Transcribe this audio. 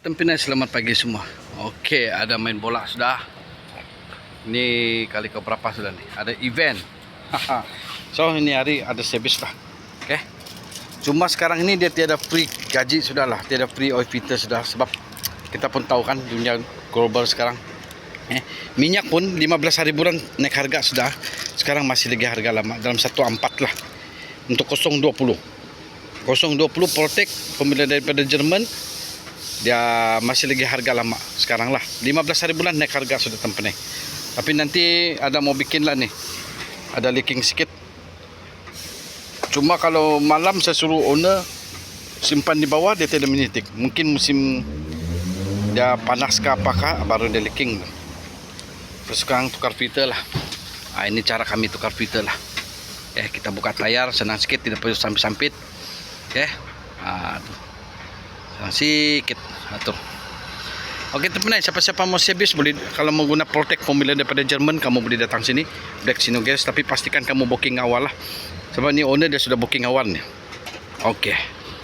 Tempinai, selamat pagi semua. Oke, ada main bola sudah. Ini kali keberapa sudah nih? Ada event. So ini hari ada service lah. Oke. Cuma sekarang ini dia tiada free gaji sudah lah, tiada free oil filter sudah, sebab kita pun tahu kan dunia global sekarang. Minyak pun 15 ribuan naik harga sudah. Sekarang masih lagi harga lama dalam 1.4 lah. Untuk 020. 020 Protect pembelian daripada Jerman. Dia masih lagi harga lama sekarang lah, 15 ribuan naik harga sudah tempat ni. Tapi nanti ada mau bikin lah nih, ada leaking sikit. Cuma kalau malam saya suruh owner simpan di bawah, dia tidak menitik. Mungkin musim dia panas ke apakah baru dia leaking. Terus sekarang tukar filter lah. Ini cara kami tukar filter lah. Kita buka tayar senang sikit, tidak perlu sampit-sampit. Sikit atur. Oke teman-teman, siapa-siapa mau service boleh, kalau mau guna Protect pembelian daripada Jerman, kamu boleh datang sini Black Sino Gas, tapi pastikan kamu booking awal lah, sebab ni owner dia sudah booking awal nih. Oke.